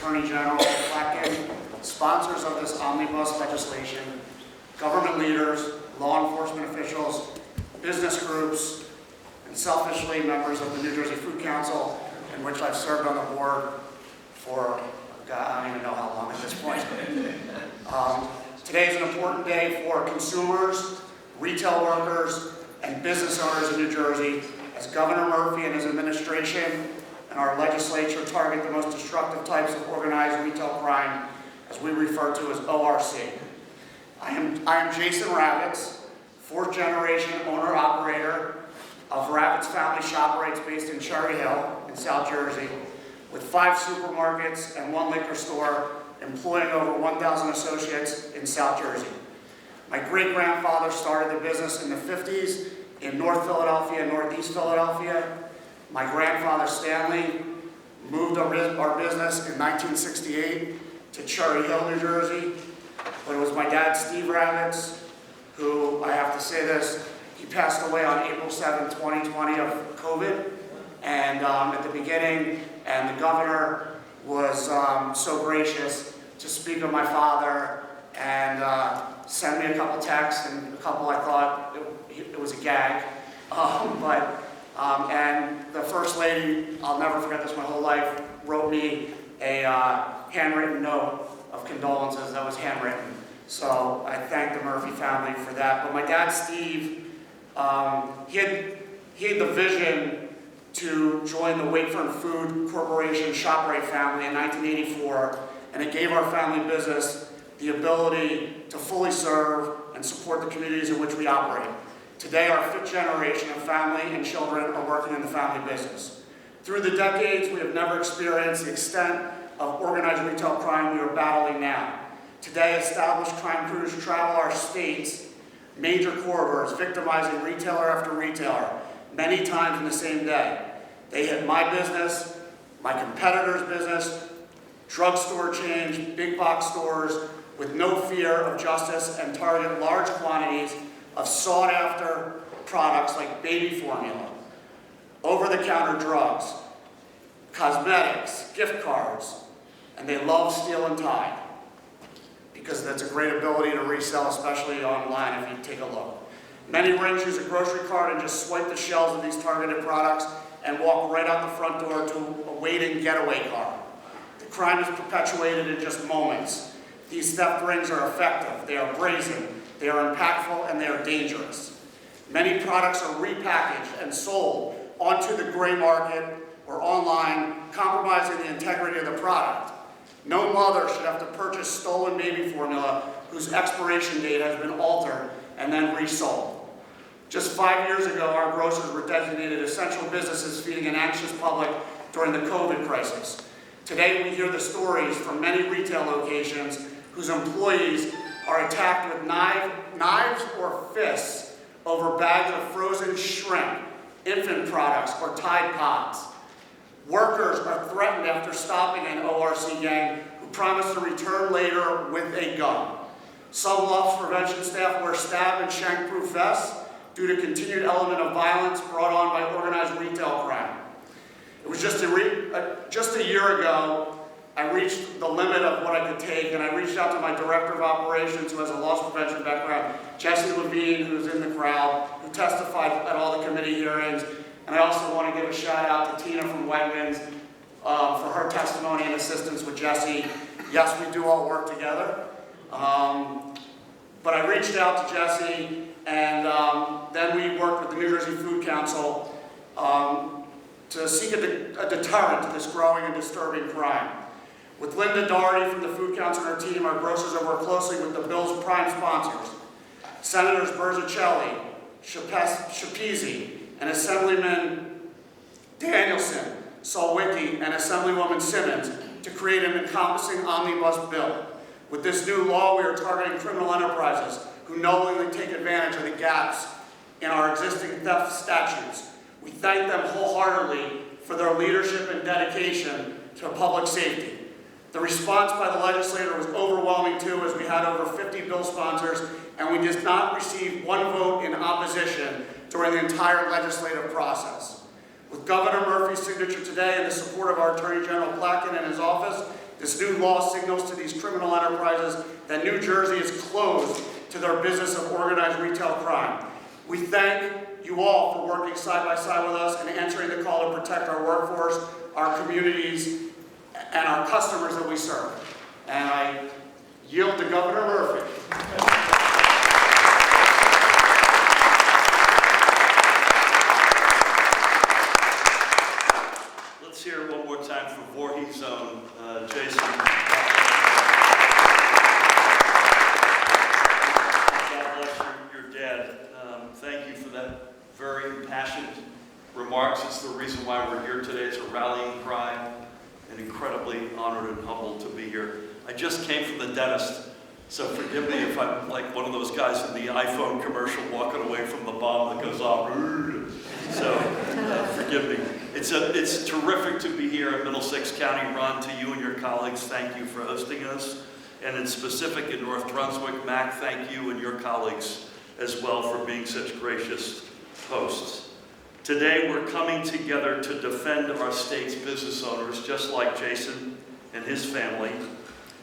Attorney General Blackton, sponsors of this omnibus legislation, government leaders, law enforcement officials, business groups, and selfishly members of the New Jersey Food Council, in which I've served on the board for, God, I don't even know how long at this point. Today is an important day for consumers, retail workers, and business owners in New Jersey, as Governor Murphy and his administration and our legislature target the most destructive types of organized retail crime, as we refer to as ORC. I am Jason Ravitz, fourth generation owner-operator of Ravitz Family ShopRites based in Cherry Hill in South Jersey, with 5 supermarkets and 1 liquor store, employing over 1,000 associates in South Jersey. My great-grandfather started the business in the 50s in North Philadelphia and Northeast Philadelphia. My grandfather, Stanley, moved our business in 1968 to Cherry Hill, New Jersey. But it was my dad, Steve Ravitz, who, I have to say this, he passed away on April 7, 2020 of COVID. And at the beginning, and the governor was so gracious to speak of my father and send me a couple texts, and a couple I thought it was a gag. And the First Lady, I'll never forget this my whole life, wrote me a handwritten note of condolences that was handwritten. So I thank the Murphy family for that. But my dad, Steve, he had the vision to join the Wakefern Food Corporation ShopRite family in 1984, and it gave our family business the ability to fully serve and support the communities in which we operate. Today, our 5th generation of family and children are working in the family business. Through the decades, we have never experienced the extent of organized retail crime we are battling now. Today, established crime crews travel our state's major corridors, victimizing retailer after retailer, many times in the same day. They hit my business, my competitor's business, drugstore chains, big box stores, with no fear of justice, and target large quantities of sought-after products like baby formula, over-the-counter drugs, cosmetics, gift cards, and they love steel and Tide, because that's a great ability to resell, especially online if you take a look. Many rings use a grocery cart and just swipe the shelves of these targeted products and walk right out the front door to a waiting getaway car. The crime is perpetuated in just moments. These theft rings are effective, they are brazen, they are impactful, and they are dangerous. Many products are repackaged and sold onto the gray market or online, compromising the integrity of the product. No mother should have to purchase stolen baby formula whose expiration date has been altered and then resold. Just 5 years ago, our grocers were designated essential businesses feeding an anxious public during the COVID crisis. Today, we hear the stories from many retail locations whose employees are attacked with knives or fists over bags of frozen shrimp, infant products, or Tide Pods. Workers are threatened after stopping an ORC gang who promised to return later with a gun. Some loss prevention staff wear stab and shank-proof vests due to continued element of violence brought on by organized retail crime. It was just a year ago, I reached the limit of what I could take, and I reached out to my director of operations, who has a loss prevention background, Jesse Levine, who's in the crowd, who testified at all the committee hearings. And I also want to give a shout out to Tina from Wegmans for her testimony and assistance with Jesse. Yes, we do all work together. But I reached out to Jesse, and then we worked with the New Jersey Food Council to seek a deterrent to this growing and disturbing crime. With Linda Doherty from the Food Council and her team, our grocers have worked closely with the bill's prime sponsors, Senators Berzicelli, Schapese, and Assemblyman Danielson, Solwicki, and Assemblywoman Simmons to create an encompassing omnibus bill. With this new law, we are targeting criminal enterprises who knowingly take advantage of the gaps in our existing theft statutes. We thank them wholeheartedly for their leadership and dedication to public safety. The response by the legislator was overwhelming too, as we had over 50 bill sponsors, and we did not receive one vote in opposition during the entire legislative process. With Governor Murphy's signature today and the support of our Attorney General Blackton and his office, This new law signals to these criminal enterprises that New Jersey is closed to their business of organized retail crime. We thank you all for working side by side with us and answering the call to protect our workforce, our communities, and our customers that we serve. And I yield to Governor Murphy. Let's hear it one more time for Voorhees' own Jason. God bless your dad. Thank you for that very impassioned remarks. It's the reason why we're here today. It's a rallying cry, and incredibly honored and humbled to be here. I just came from the dentist, so forgive me if I'm like one of those guys in the iPhone commercial walking away from the bomb that goes off. So forgive me. It's terrific to be here in Middlesex County. Ron, to you and your colleagues, thank you for hosting us. And in specific in North Brunswick, Mac, thank you and your colleagues as well for being such gracious hosts. Today we're coming together to defend our state's business owners, just like Jason and his family,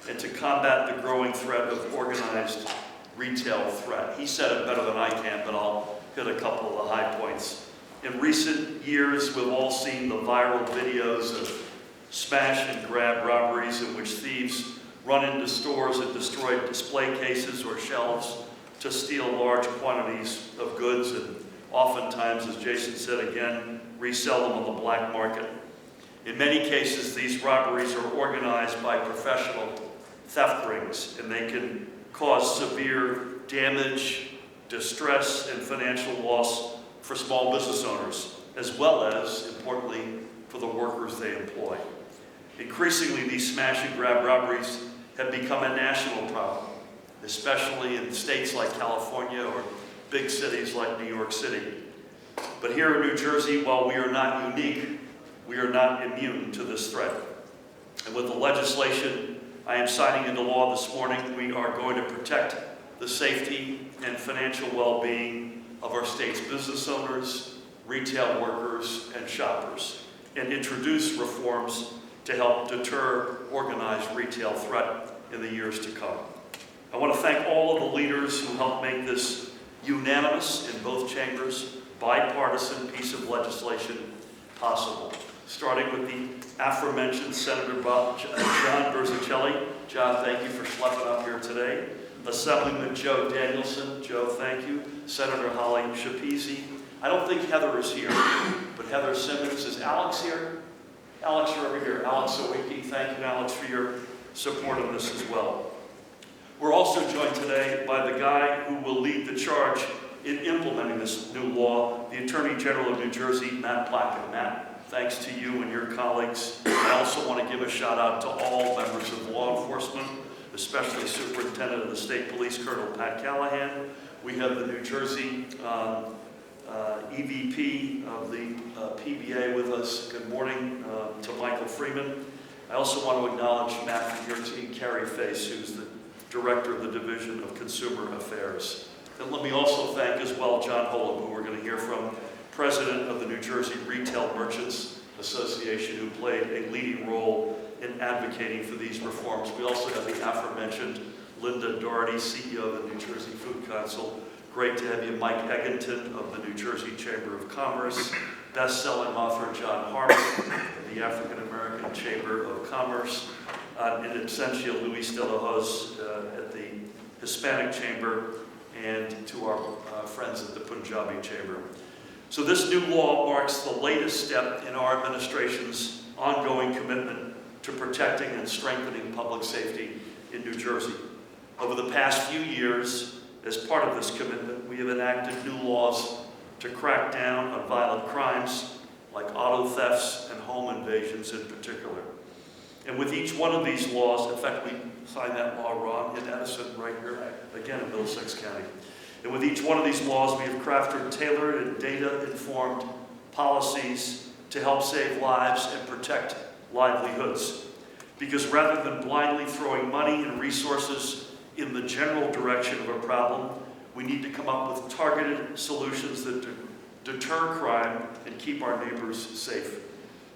and to combat the growing threat of organized retail threat. He said it better than I can, but I'll hit a couple of the high points. In recent years, we've all seen the viral videos of smash and grab robberies in which thieves run into stores and destroy display cases or shelves to steal large quantities of goods and oftentimes, as Jason said again, resell them on the black market. In many cases, these robberies are organized by professional theft rings, and they can cause severe damage, distress, and financial loss for small business owners, as well as, importantly, for the workers they employ. Increasingly, these smash and grab robberies have become a national problem, especially in states like California or big cities like New York City. But here in New Jersey, while we are not unique, we are not immune to this threat. And with the legislation I am signing into law this morning, we are going to protect the safety and financial well-being of our state's business owners, retail workers, and shoppers, and introduce reforms to help deter organized retail threat in the years to come. I want to thank all of the leaders who helped make this unanimous in both chambers, bipartisan piece of legislation possible, starting with the aforementioned Senator John Brunswick. John, thank you for schlepping up here today. Assemblyman Joe Danielson. Joe, thank you. Senator Holly Schapese. I don't think Heather is here, but Heather Simmons. Is Alex here? Alex, you're over here. Alex Sawicki, thank you, Alex, for your support of this as well. We're also joined today by the guy who will lead the charge in implementing this new law, the Attorney General of New Jersey, Matt Plackett. Matt, thanks to you and your colleagues. I also want to give a shout out to all members of law enforcement, especially Superintendent of the State Police, Colonel Pat Callahan. We have the New Jersey EVP of the PBA with us. Good morning to Michael Freeman. I also want to acknowledge Matt from your team, Carrie Face, who's the Director of the Division of Consumer Affairs. And let me also thank as well John Holub, who we're going to hear from, President of the New Jersey Retail Merchants Association, who played a leading role in advocating for these reforms. We also have the aforementioned Linda Doherty, CEO of the New Jersey Food Council. Great to have you, Mike Egginton of the New Jersey Chamber of Commerce, best-selling author John Harmon of the African American Chamber of Commerce, and absentia Luis de la Hoz at the Hispanic Chamber, and to our friends at the Punjabi Chamber. So this new law marks the latest step in our administration's ongoing commitment to protecting and strengthening public safety in New Jersey. Over the past few years, as part of this commitment, we have enacted new laws to crack down on violent crimes like auto thefts and home invasions in particular. And with each one of these laws, in fact, we signed that law, Ron, in Edison, right here, again in Middlesex County. And with each one of these laws, we have crafted tailored and data-informed policies to help save lives and protect livelihoods. Because rather than blindly throwing money and resources in the general direction of a problem, we need to come up with targeted solutions that deter crime and keep our neighbors safe.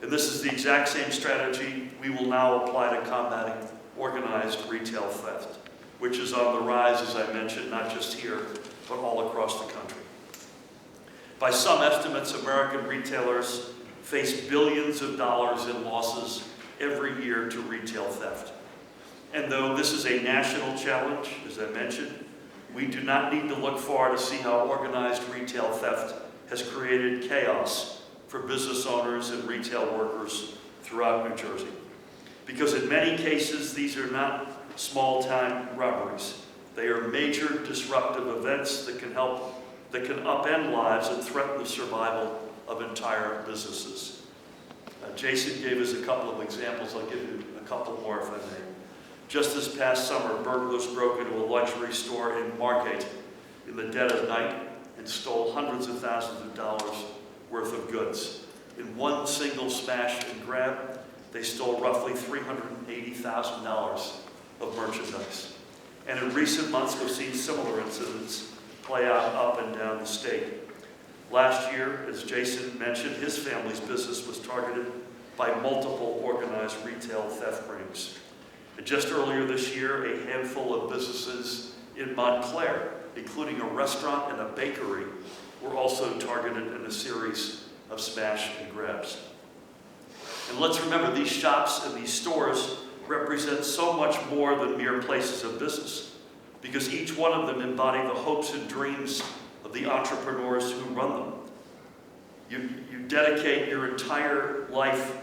And this is the exact same strategy we will now apply to combating organized retail theft, which is on the rise, as I mentioned, not just here, but all across the country. By some estimates, American retailers face billions of dollars in losses every year to retail theft. And though this is a national challenge, as I mentioned, we do not need to look far to see how organized retail theft has created chaos for business owners and retail workers throughout New Jersey. Because in many cases, these are not small-time robberies. They are major disruptive events that can upend lives and threaten the survival of entire businesses. Jason gave us a couple of examples. I'll give you a couple more if I may. Just this past summer, burglars broke into a luxury store in Margate in the dead of night and stole hundreds of thousands of dollars worth of goods. In one single smash and grab, they stole roughly $380,000 of merchandise. And in recent months, we've seen similar incidents play out up and down the state. Last year, as Jason mentioned, his family's business was targeted by multiple organized retail theft rings. And just earlier this year, a handful of businesses in Montclair, including a restaurant and a bakery, were also targeted in a series of smash and grabs. And let's remember, these shops and these stores represent so much more than mere places of business, because each one of them embody the hopes and dreams of the entrepreneurs who run them. You dedicate your entire life,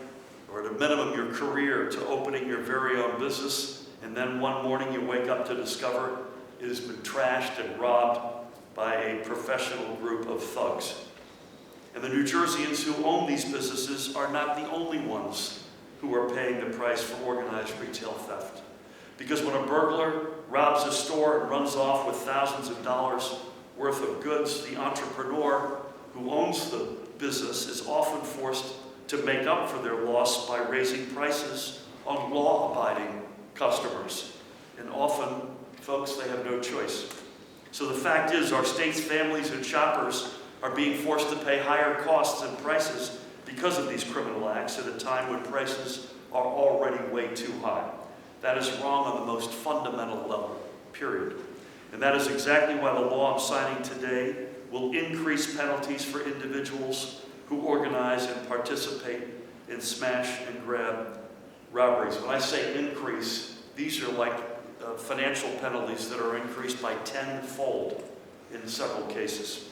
or at a minimum your career, to opening your very own business, and then one morning you wake up to discover it has been trashed and robbed by a professional group of thugs. And the New Jerseyans who own these businesses are not the only ones who are paying the price for organized retail theft. Because when a burglar robs a store and runs off with thousands of dollars worth of goods, the entrepreneur who owns the business is often forced to make up for their loss by raising prices on law-abiding customers. And often, folks, they have no choice. So the fact is, our state's families and shoppers are being forced to pay higher costs and prices because of these criminal acts at a time when prices are already way too high. That is wrong on the most fundamental level, period. And that is exactly why the law I'm signing today will increase penalties for individuals who organize and participate in smash and grab robberies. When I say increase, these are like financial penalties that are increased by tenfold in several cases.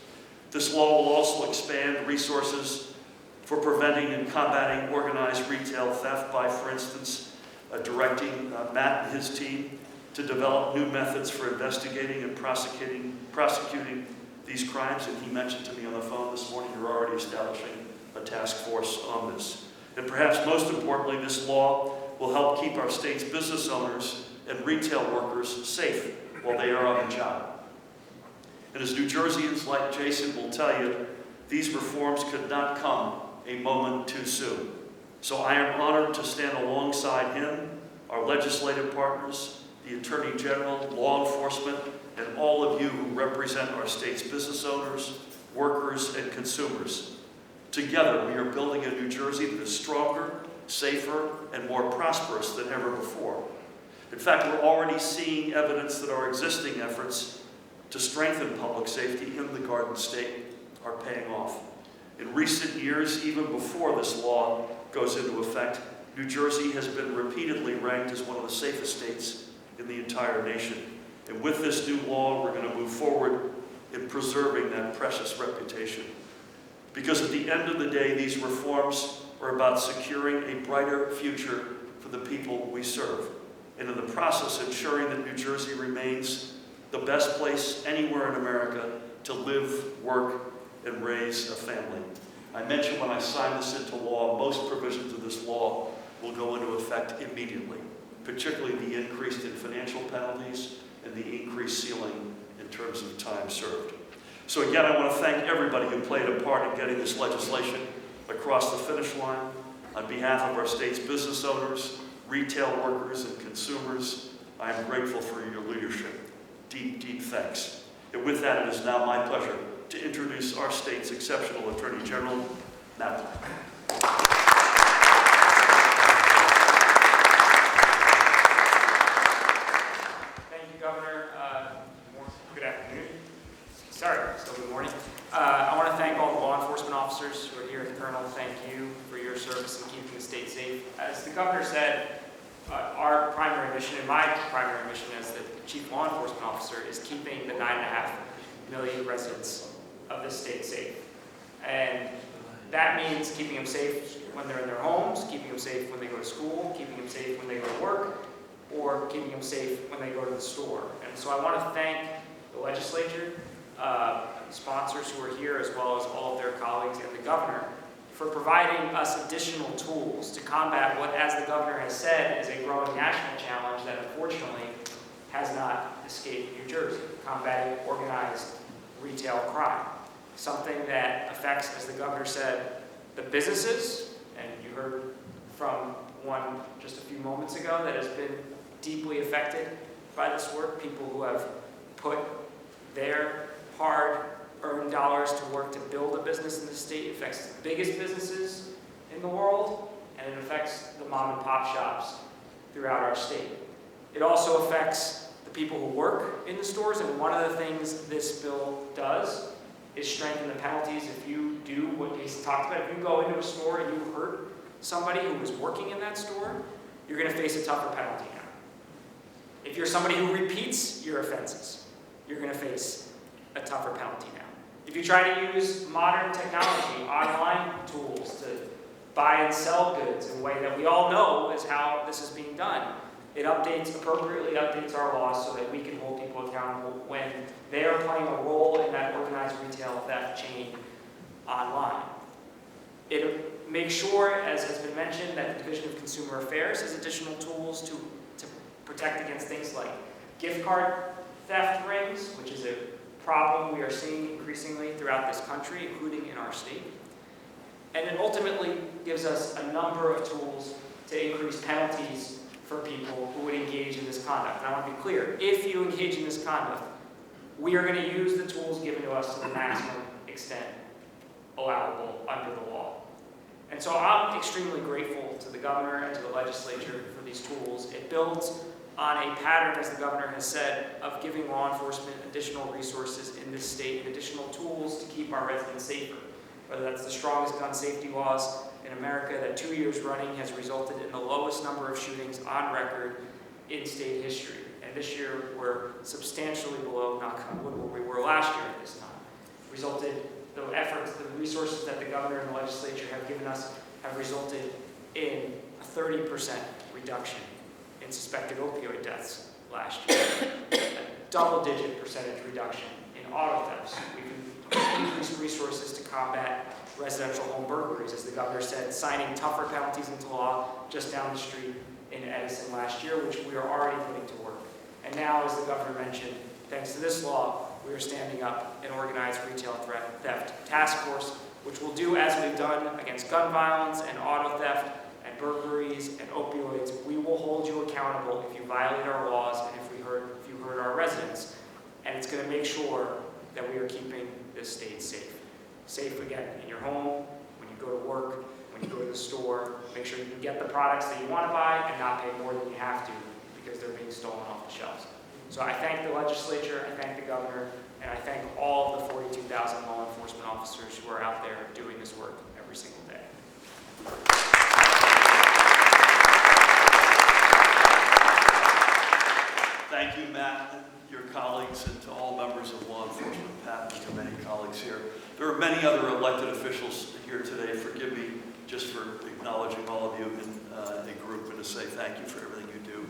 This law will also expand resources for preventing and combating organized retail theft by, for instance, directing Matt and his team to develop new methods for investigating and prosecuting these crimes. And he mentioned to me on the phone this morning, you're already establishing a task force on this. And perhaps most importantly, this law will help keep our state's business owners and retail workers safe while they are on the job. And as New Jerseyans like Jason will tell you, these reforms could not come a moment too soon. So I am honored to stand alongside him, our legislative partners, the Attorney General, law enforcement, and all of you who represent our state's business owners, workers, and consumers. Together, we are building a New Jersey that is stronger, safer, and more prosperous than ever before. In fact, we're already seeing evidence that our existing efforts to strengthen public safety in the Garden State are paying off. In recent years, even before this law goes into effect, New Jersey has been repeatedly ranked as one of the safest states in the entire nation. And with this new law, we're going to move forward in preserving that precious reputation. Because at the end of the day, these reforms are about securing a brighter future for the people we serve. And in the process, ensuring that New Jersey remains the best place anywhere in America to live, work, and raise a family. I mentioned when I signed this into law, most provisions of this law will go into effect immediately, particularly the increase in financial penalties and the increased ceiling in terms of time served. So again, I want to thank everybody who played a part in getting this legislation across the finish line. On behalf of our state's business owners, retail workers, and consumers, I am grateful for your leadership. Deep, deep thanks. And with that, it is now my pleasure to introduce our state's exceptional Attorney General, Matt Black. as the governor said, our primary mission, and my primary mission as the chief law enforcement officer, is keeping the 9.5 million residents of this state safe. And that means keeping them safe when they're in their homes, keeping them safe when they go to school, keeping them safe when they go to work, or keeping them safe when they go to the store. And so I want to thank the legislature, sponsors who are here, as well as all of their colleagues and the governor, for providing us additional tools to combat what, as the governor has said, is a growing national challenge that unfortunately has not escaped New Jersey, combating organized retail crime. Something that affects, as the governor said, the businesses, and you heard from one just a few moments ago that has been deeply affected by this work, people who have put their hard-earned dollars to work to build a business in the state. It affects the biggest businesses in the world, and it affects the mom and pop shops throughout our state. It also affects the people who work in the stores, and one of the things this bill does is strengthen the penalties if you do what Jason talked about. If you go into a store and you hurt somebody who was working in that store, you're going to face a tougher penalty now. If you're somebody who repeats your offenses, you're going to face a tougher penalty now. If you try to use modern technology, online tools to buy and sell goods in a way that we all know is how this is being done, it appropriately updates our laws so that we can hold people accountable when they are playing a role in that organized retail theft chain online. It makes sure, as has been mentioned, that the Division of Consumer Affairs has additional tools to protect against things like gift card theft rings, which is a problem we are seeing increasingly throughout this country, including in our state. And it ultimately gives us a number of tools to increase penalties for people who would engage in this conduct. And I want to be clear, if you engage in this conduct, we are going to use the tools given to us to the maximum extent allowable under the law. And so I'm extremely grateful to the governor and to the legislature for these tools. It builds on a pattern, as the governor has said, of giving law enforcement additional resources in this state and additional tools to keep our residents safer. Whether that's the strongest gun safety laws in America that 2 years running has resulted in the lowest number of shootings on record in state history. And this year we're substantially below, knock on wood, where we were last year at this time. The efforts, the resources that the governor and the legislature have given us have resulted in a 30% reduction in suspected opioid deaths last year, a double-digit percentage reduction in auto thefts. We've increased resources to combat residential home burglaries, as the governor said, signing tougher penalties into law just down the street in Edison last year, which we are already putting to work. And now, as the governor mentioned, thanks to this law, we are standing up an organized retail theft task force, which will do as we've done against gun violence and auto theft and burglaries and opioids. We will hold you accountable if you violate our laws and if you hurt our residents. And it's going to make sure that we are keeping this state safe. Safe, again, in your home, when you go to work, when you go to the store. Make sure you can get the products that you want to buy and not pay more than you have to because they're being stolen off the shelves. So I thank the legislature, I thank the governor, and I thank all of the 42,000 law enforcement officers who are out there doing this work every single day. Thank you, Matt, your colleagues, and to all members of law enforcement, Pat, and to many colleagues here. There are many other elected officials here today. Forgive me just for acknowledging all of you in a group and to say thank you for everything you do.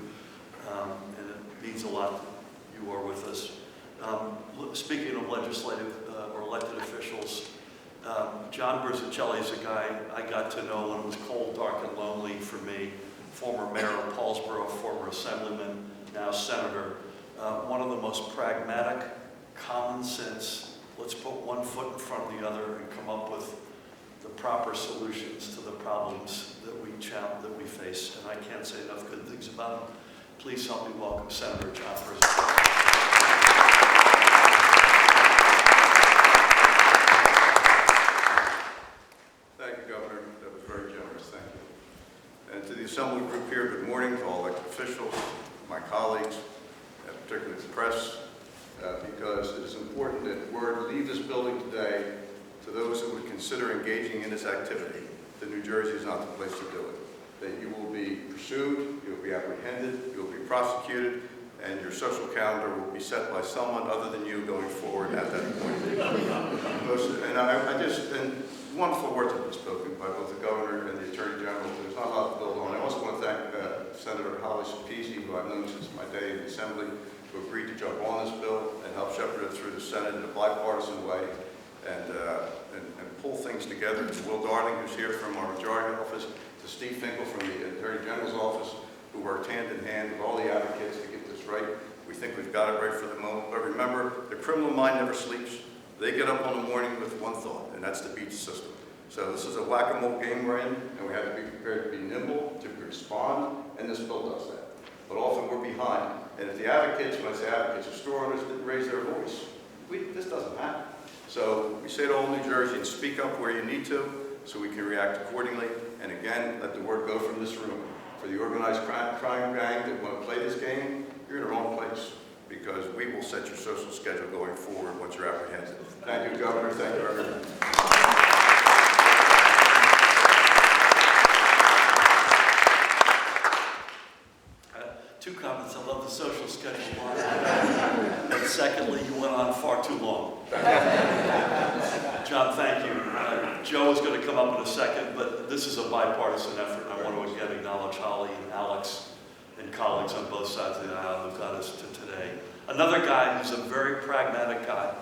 And it means a lot that you are with us. Speaking of legislative or elected officials, John Brunswick is a guy I got to know when it was cold, dark, and lonely for me. Former mayor of Paulsboro, former assemblyman, now senator. One of the most pragmatic, common sense, let's put one foot in front of the other and come up with the proper solutions to the problems that we face. And I can't say enough good things about him. Please help me welcome Senator John Brunswick. Thank you, Governor. That was very generous. Thank you. And to the Assembly group here, good morning to all elected officials, my colleagues, and particularly the press, because it is important that word leave this building today to those who would consider engaging in this activity that New Jersey is not the place to do it. that you will be pursued, you'll be apprehended, you'll be prosecuted, and your social calendar will be set by someone other than you going forward at that point. And wonderful words have been spoken by both the governor and the attorney general. There's not a lot to build on. I also want to thank Senator Holly Sapisi, who I've known since my day in the Assembly, who agreed to jump on this bill and help shepherd it through the Senate in a bipartisan way and pull things together. To Will Darling, who's here from our majority office, to Steve Finkel from the Attorney General's office, who worked hand in hand with all the advocates to get this right. We think we've got it right for the moment. But remember, the criminal mind never sleeps. They get up in the morning with one thought, and that's to beat the system. So this is a whack-a-mole game we're in, and we have to be prepared to be nimble, to respond, and this bill does that. But often we're behind. And if the advocates, when I say advocates, the store owners didn't raise their voice, this doesn't happen. So we say to all New Jerseyans, speak up where you need to so we can react accordingly. And again, let the word go from this room. For the organized crime gang that want to play this game, you're in the wrong place, because we will set your social schedule going forward once you're apprehended. Thank you, Governor. Thank you, everyone. Two comments. I love the social schedule line. And secondly, you went on far too long. John, thank you. Joe is going to come up in a second, but this is a bipartisan effort. I want to again acknowledge Holly and Alex and colleagues on both sides of the aisle who got us to today. Another guy who's a very pragmatic guy,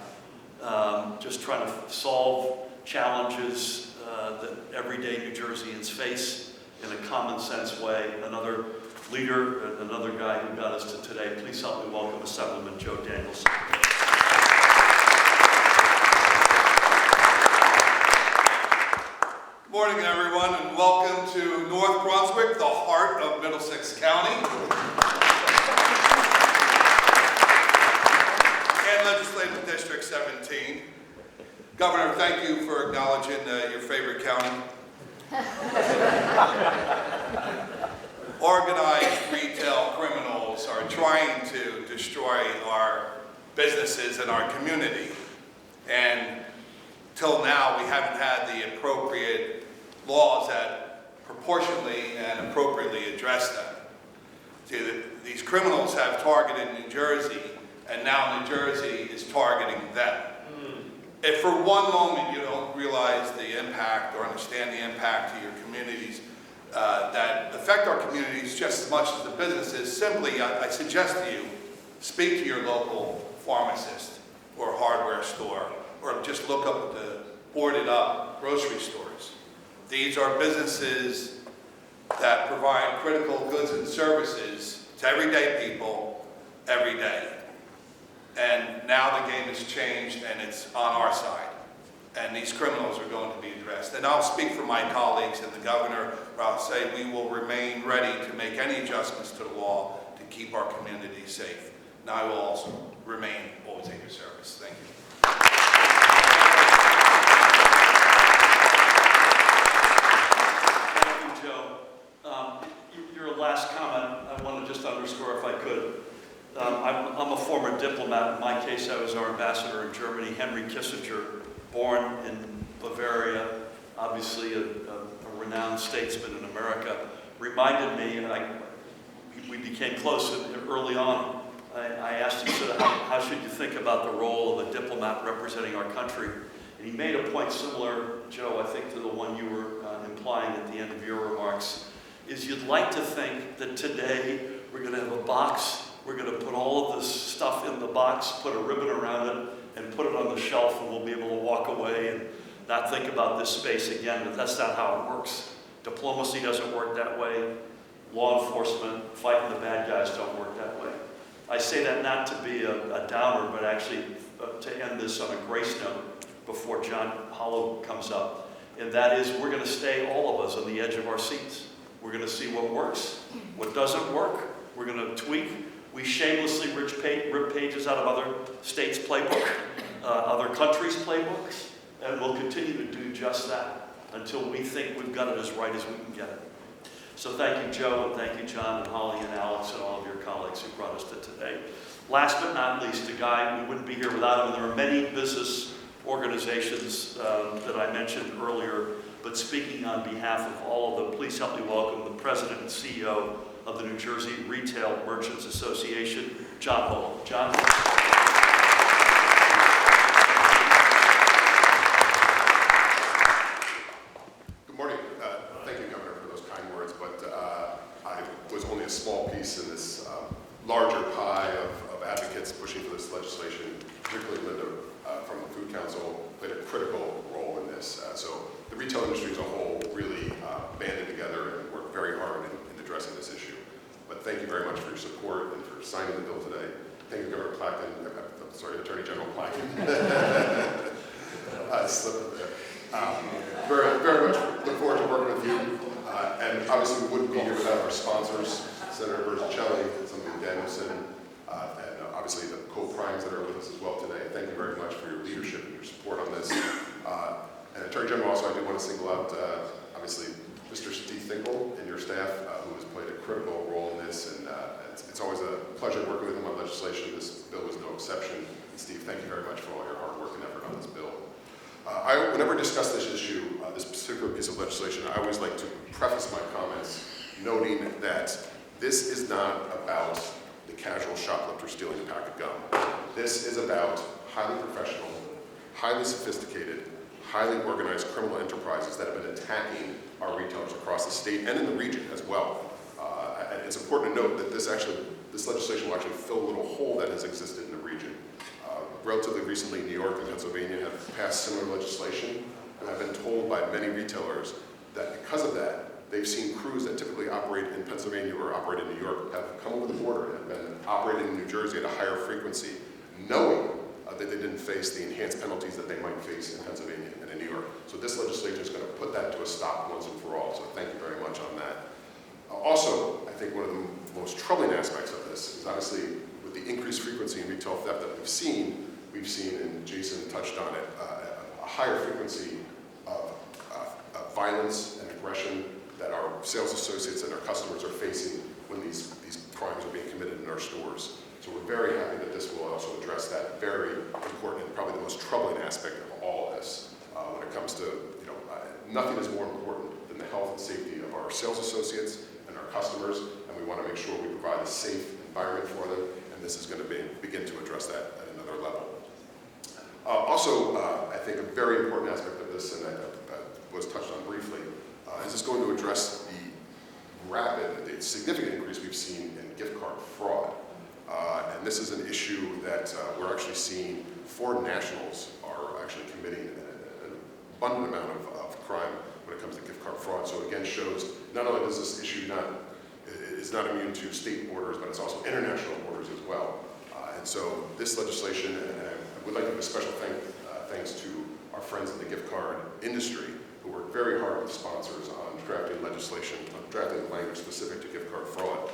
just trying to solve challenges that everyday New Jerseyans face in a common sense way. Another leader, another guy who got us to today. Please help me welcome Assemblyman Joe Daniels. Good morning, everyone, and welcome to North Brunswick, the heart of Middlesex County. And Legislative District 17. Governor, thank you for acknowledging your favorite county. Organized retail criminals are trying to destroy our businesses and our community. And till now, we haven't had the appropriate laws that proportionally and appropriately address them. See, these criminals have targeted New Jersey, and now New Jersey is targeting them. If for one moment you don't realize the impact or understand the impact to your communities that affect our communities just as much as the businesses, simply I suggest to you, speak to your local pharmacist or hardware store, or just look up at the boarded up grocery stores. These are businesses that provide critical goods and services to everyday people every day. And now the game has changed and it's on our side. And these criminals are going to be addressed. And I'll speak for my colleagues and the governor, where I'll say we will remain ready to make any adjustments to the law to keep our community safe. Now I will also remain always at your service. Thank you. Thank you, Joe. Your last comment, I want to just underscore if I could. I'm a former diplomat. In my case, I was our ambassador in Germany. Henry Kissinger, born in Bavaria, obviously a renowned statesman in America, reminded me, and we became close early on. I asked him, so how should you think about the role of a diplomat representing our country? And he made a point similar, Joe, I think, to the one you were implying at the end of your remarks, is you'd like to think that today we're going to have a box, we're going to put all of this stuff in the box, put a ribbon around it, and put it on the shelf, and we'll be able to walk away and not think about this space again. But that's not how it works. Diplomacy doesn't work that way. Law enforcement, fighting the bad guys don't work that way. I say that not to be a downer, but actually to end this on a grace note before John Hollow comes up. And that is, we're going to stay, all of us, on the edge of our seats. We're going to see what works, what doesn't work. We're going to tweak. We shamelessly rip pages out of other states' playbook, other countries' playbooks, and we'll continue to do just that until we think we've got it as right as we can get it. So thank you, Joe, and thank you, John, and Holly, and Alex, and all of your colleagues who brought us to today. Last but not least, a guy, we wouldn't be here without him, and there are many business organizations that I mentioned earlier but speaking on behalf of all of them, please help me welcome the President and CEO of the New Jersey Retail Merchants Association, John Hole. John. Good morning. Thank you, Governor, for those kind words, but I was only a small piece in this larger pie of advocates pushing for this legislation. Particularly Linda from the Food Council played a critical role in this. So the retail industry as a whole really banded together and worked very hard in addressing this issue. But thank you very much for your support and for signing the bill today. Thank you, Governor Clacton. Sorry, Attorney General Clacton. Slip there. Very much look forward to working with you. And obviously we wouldn't be here without our sponsors, Senator Brunswick, Senator Danielson, and obviously the co-primes that are with us as well today. Thank you very much for your leadership and your support on this. And Attorney General, also I do want to single out, obviously, Mr. Steve Finkel and your staff, who has played a critical role in this. And it's always a pleasure working with him on legislation. This bill was no exception. And Steve, thank you very much for all your hard work and effort on this bill. Whenever I discuss this issue, this particular piece of legislation, I always like to preface my comments noting that this is not about the casual shoplifter stealing a pack of gum. This is about highly professional, highly sophisticated, highly organized criminal enterprises that have been attacking our retailers across the state and in the region as well. And it's important to note that this legislation will actually fill a little hole that has existed in the region. Relatively recently, New York and Pennsylvania have passed similar legislation, and I've been told by many retailers that because of that, they've seen crews that typically operate in Pennsylvania or operate in New York have come over the border and have been operating in New Jersey at a higher frequency, knowing that they didn't face the enhanced penalties that they might face in Pennsylvania and in New York. So this legislation is going to put that to a stop once and for all, so thank you very much on that. Also, I think one of the most troubling aspects of this is obviously with the increased frequency in retail theft that we've seen, and Jason touched on it, a higher frequency of violence and aggression that our sales associates and our customers are facing when these crimes are being committed in our stores. So we're very happy that this will also address that very important and probably the most troubling aspect of all of this. When it comes to, nothing is more important than the health and safety of our sales associates and our customers, and we want to make sure we provide a safe environment for them, and this is going to begin to address that at another level. Also, I think a very important aspect of this, and that was touched on briefly, is it's going to address the significant increase we've seen in gift card fraud. And this is an issue that we're actually seeing foreign nationals are actually committing an abundant amount of crime when it comes to gift card fraud. So again, shows not only does this issue is not immune to state borders, but it's also international borders as well. And so this legislation, and I would like to give a special thanks to our friends in the gift card industry who worked very hard with sponsors on drafting legislation, drafting language specific to gift card fraud.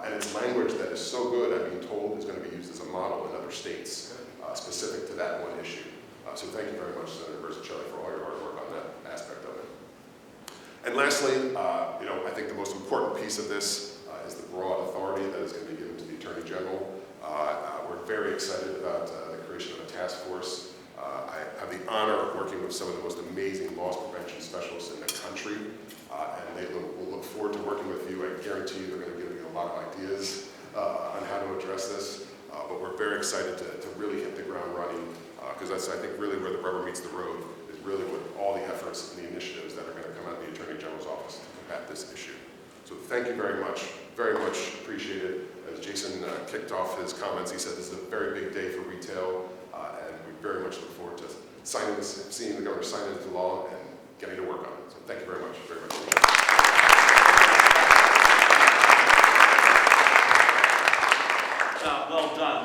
And it's language that is so good, I'm being told, is going to be used as a model in other states specific to that one issue. So thank you very much, Senator Brunswick, for all your hard work on that aspect of it. And lastly, I think the most important piece of this is the broad authority that is going to be given to the Attorney General. We're very excited about the creation of a task force. I have the honor of working with some of the most amazing loss prevention specialists in the country, and they will look forward to working with you. I guarantee you they're going to give you a lot of ideas on how to address this, but we're very excited to really hit the ground running, because that's, I think, really where the rubber meets the road, is really with all the efforts and the initiatives that are going to come out of the Attorney General's office to combat this issue. So thank you very much appreciated. As Jason kicked off his comments, he said this is a very big day for retail, and we very much look forward to seeing the governor sign it into law and getting to work on it. So thank you very much appreciate it. Well done.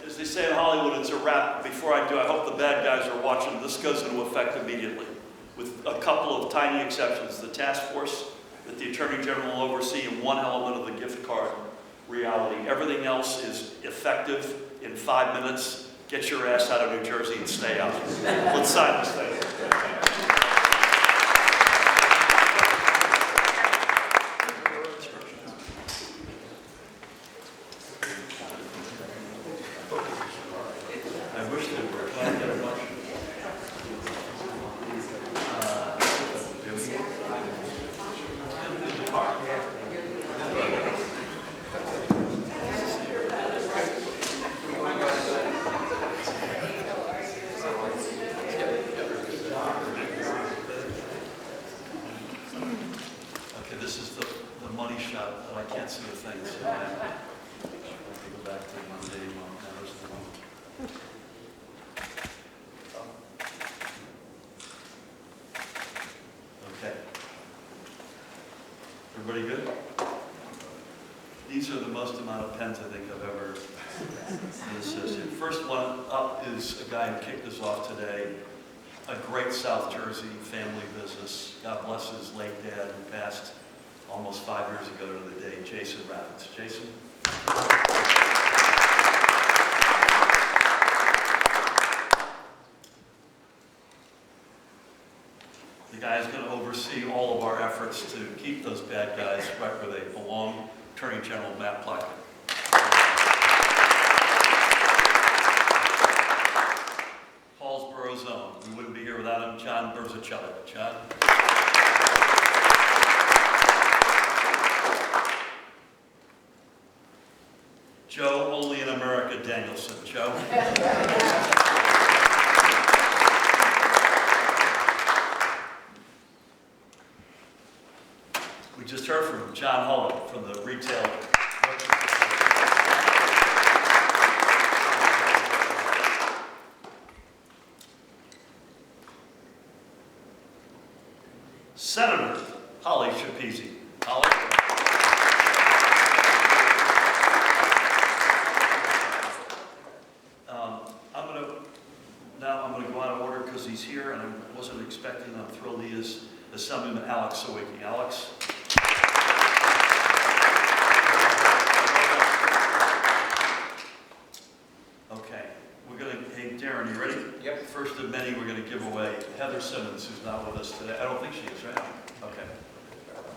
As they say in Hollywood, it's a wrap. Before I do, I hope the bad guys are watching. This goes into effect immediately, with a couple of tiny exceptions. The task force that the Attorney General will oversee in one element of the gift card reality. Everything else is effective in 5 minutes. Get your ass out of New Jersey and stay out. Let's sign this thing. I wish there were. but I can't see a thing, so I have to go back to Monday. There's the one. Okay. Everybody good? These are the most amount of pens I think I've ever been associated. First one up is a guy who kicked us off today. A great South Jersey family business. God bless his late dad who passed almost 5 years ago to the day, Jason Rabbits. Jason? The guy is going to oversee all of our efforts to keep those bad guys right where they belong. Attorney General Matt Plackett. Hallsborough Zone. We wouldn't be here without him. John Berzachelli. John? Joe, only in America, Danielson. Joe? We just heard from John Holland from the retail. Senator Holly Schapese. Holly. I'm going to go out of order because he's here, and I wasn't expecting. I'm thrilled he is. Assemblyman Alex Sawicki. Alex. Okay, we're going to. Hey, Darren, you ready? Yep. First of many, we're going to give away Heather Simmons, who's not with us today. I don't think she is, right? Okay.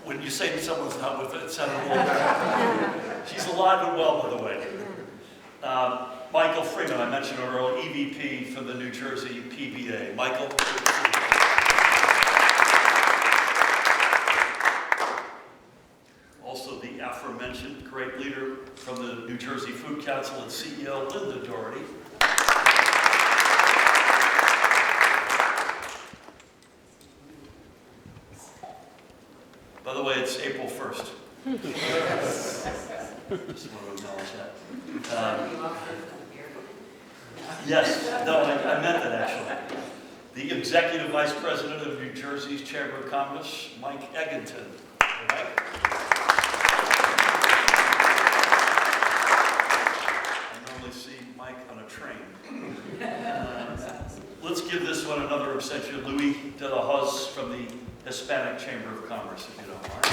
When you say someone's not with us, she's alive and well, by the way. Michael Freeman, I mentioned earlier, EVP for the New Jersey PBA. Michael. Also the aforementioned great leader from the New Jersey Food Council and CEO, Linda Doherty. By the way, it's April 1st. Just want to acknowledge that. Yes, no, I meant that actually. The Executive Vice President of New Jersey's Chamber of Commerce, Mike Egginton. Mike. I normally see Mike on a train. Let's give this one another absentia. Louis de la Hoz from the Hispanic Chamber of Commerce, if you don't mind.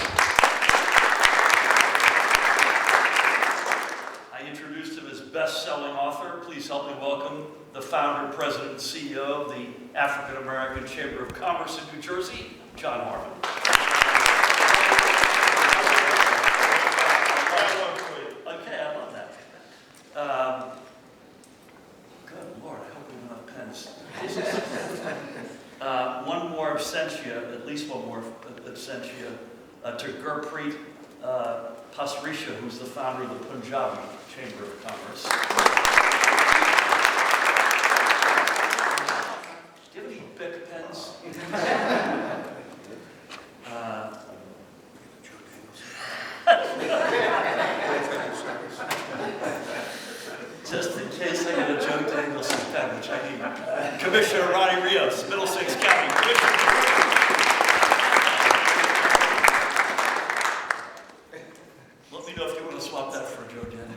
I introduced him as best-selling author. Please help me welcome the founder, president, and CEO of the African American Chamber of Commerce in New Jersey, John Harmon. Okay, I love that. Good Lord, I hope we don't have pens. One more absentia, at least one more absentia, to Gurpreet Pasrisha, who's the founder of the Punjabi Chamber of Commerce. Do you have any Bic pens? Just in case I get a Joe Danielson pen, which I need. Commissioner Ronnie Rios, Middlesex County Commissioner. Let me know if you want to swap that for Joe Danielson.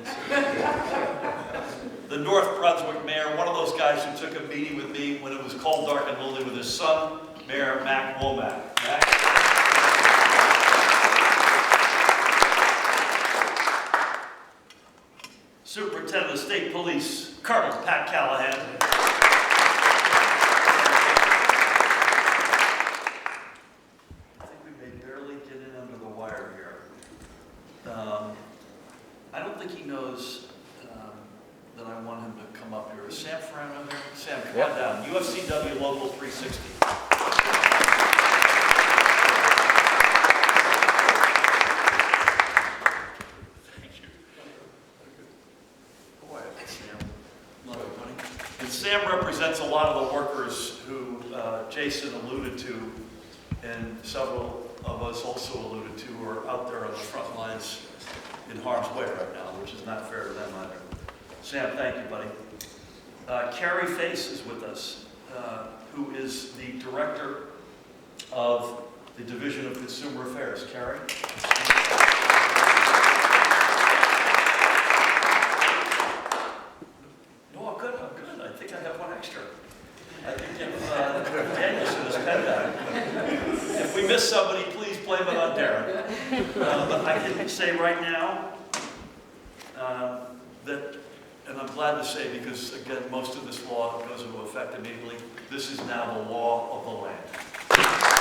The North Brunswick mayor, one of those guys who took a meeting with me when it was cold, dark, and lonely with his son, Mayor Mac Womack. Mac? Superintendent of State Police, Colonel Pat Callahan. I think we may barely get in under the wire here. I don't think he knows that I want him to come up here. Is Sam Ferrano here? Sam, come on down. UFCW Local 360. And Sam represents a lot of the workers who Jason alluded to in several of us also alluded to who are out there on the front lines in harm's way right now, which is not fair to them either. Sam, thank you, buddy. Carrie Face is with us, who is the Director of the Division of Consumer Affairs. Carrie? No, I'm good. I think I have one extra. I think if Danielson is pen back. If we miss somebody, please blame it on Darren. But I can say right now that, and I'm glad to say, because again, most of this law goes into effect immediately, this is now the law of the land.